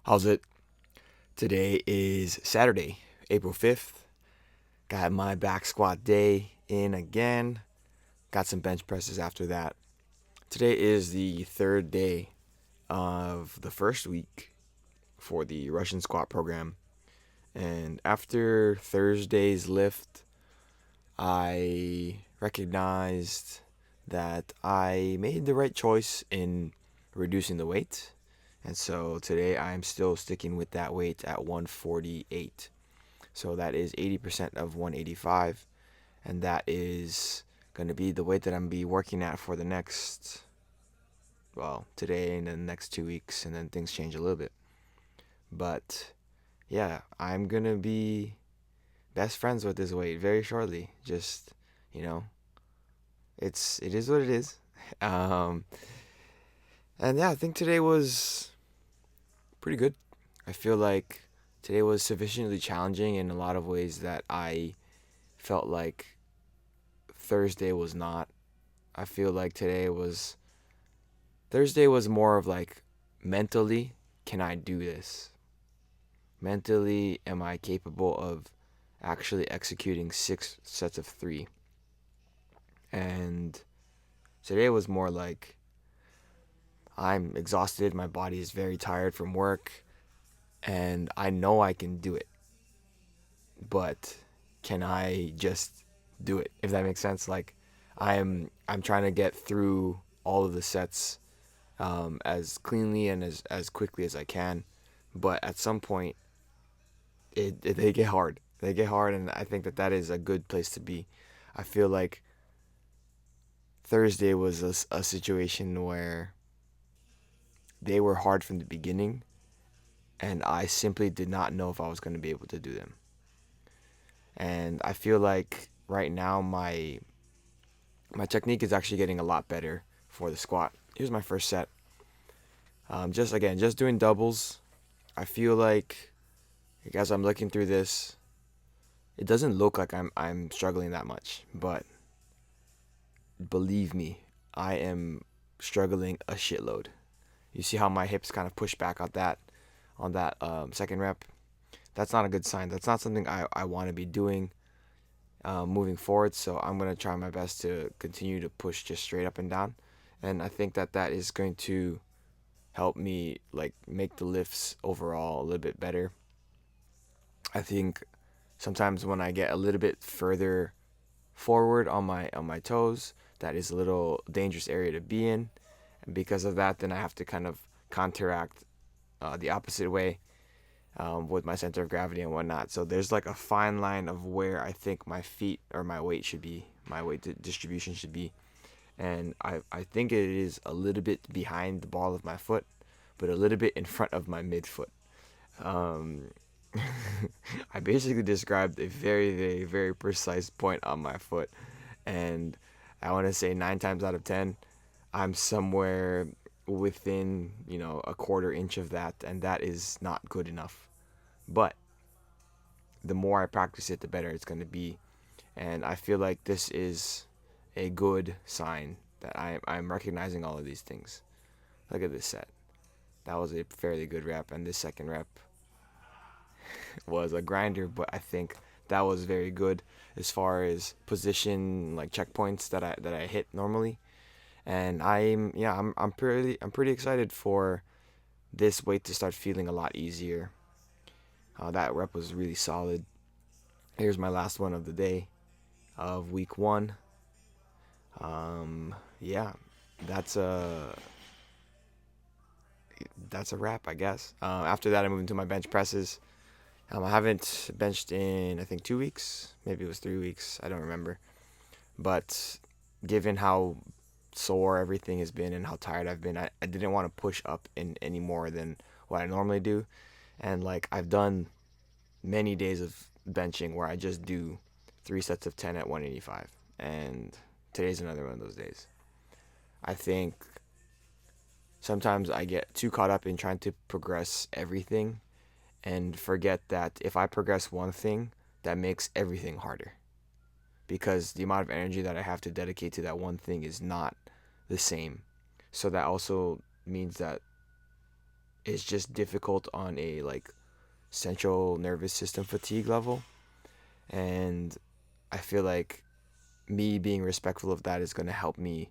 How's it? Today is Saturday, April 5th. Got my back squat day in again. Got some bench presses after that. Today is the third day of the first week for the Russian squat program. And after Thursday's lift, I recognized that I made the right choice in reducing the weight. And so today I'm still sticking with that weight at 148. So that is 80% of 185. And that is going to be the weight that I'm going to be working at for the next, well, today and the next 2 weeks. And then things change a little bit. But yeah, I'm going to be best friends with this weight very shortly. Just, you know, it is what it is. Um, and yeah, I think today was pretty good. I feel like today was sufficiently challenging in a lot of ways that I felt like Thursday was not. I feel like Thursday was more of like mentally, can I do this? Mentally, am I capable of actually executing 6 sets of 3? And today was more like I'm exhausted, my body is very tired from work, and I know I can do it. But can I just do it? If that makes sense. Like I'm trying to get through all of the sets as cleanly and as quickly as I can. But at some point, they get hard. They get hard, and I think that that is a good place to be. I feel like Thursday was a situation where they were hard from the beginning, and I simply did not know if I was going to be able to do them. And I feel like right now my technique is actually getting a lot better for the squat. Here's my first set. Just doing doubles. I feel like as I'm looking through this, it doesn't look like I'm struggling that much, but believe me, I am struggling a shitload. You see how my hips kind of push back on that second rep. That's not a good sign. That's not something I want to be doing moving forward. So I'm gonna try my best to continue to push just straight up and down, and I think that that is going to help me like make the lifts overall a little bit better. I think sometimes when I get a little bit further forward on my toes, that is a little dangerous area to be in, and because of that, then I have to kind of counteract the opposite way with my center of gravity and whatnot. So there's like a fine line of where I think my feet or my weight should be, my distribution should be, and I think it is a little bit behind the ball of my foot, but a little bit in front of my midfoot. Um, I basically described a very, very, very precise point on my foot, and I want to say 9 times out of 10, I'm somewhere within a quarter inch of that, and that is not good enough. But the more I practice it, the better it's going to be, and I feel like this is a good sign that I'm recognizing all of these things. Look at this set. That was a fairly good rep, and this second rep was a grinder, but I think that was very good as far as position like checkpoints that I hit normally. And I'm pretty excited for this weight to start feeling a lot easier. That rep was really solid. Here's my last one of the day of week 1. Yeah, that's a wrap, I guess. After that, I moved into my bench presses. I haven't benched in, I think, 2 weeks. Maybe it was 3 weeks. I don't remember. But given how sore everything has been and how tired I've been, I didn't want to push up in any more than what I normally do. And like I've done many days of benching where I just do 3 sets of 10 at 185. And today's another one of those days. I think sometimes I get too caught up in trying to progress everything and forget that if I progress one thing, that makes everything harder. Because the amount of energy that I have to dedicate to that one thing is not the same. So that also means that is just difficult on a like central nervous system fatigue level, and I feel like me being respectful of that is going to help me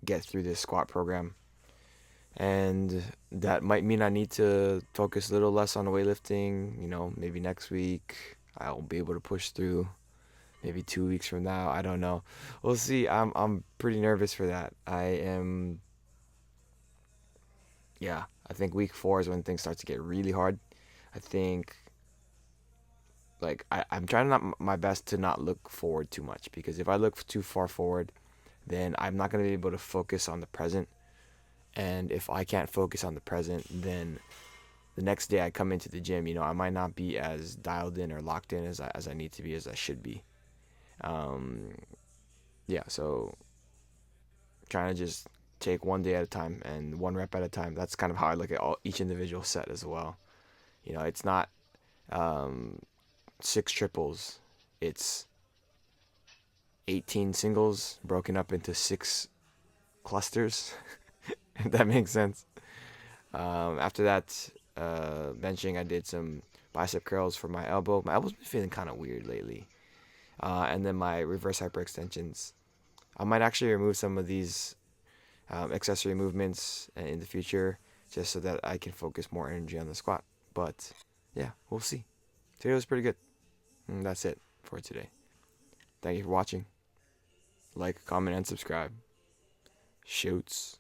get through this squat program. And that might mean I need to focus a little less on weightlifting. Maybe next week I'll be able to push through. Maybe 2 weeks from now, I don't know. We'll see. I'm pretty nervous for that. Yeah. I think week 4 is when things start to get really hard. I think like I'm trying not my best to not look forward too much, because if I look too far forward, then I'm not gonna be able to focus on the present. And if I can't focus on the present, then the next day I come into the gym, I might not be as dialed in or locked in as I need to be, as I should be. Um, yeah, so trying to just take one day at a time and one rep at a time. That's kind of how I look at each individual set as well. It's not um, 6 triples. It's 18 singles broken up into 6 clusters, if that makes sense. After that, benching, I did some bicep curls for my elbow. My elbow's been feeling kind of weird lately. And then my reverse hyperextensions. I might actually remove some of these accessory movements in the future, just so that I can focus more energy on the squat. But yeah, we'll see. Today was pretty good. And that's it for today. Thank you for watching. Like, comment, and subscribe. Shoots.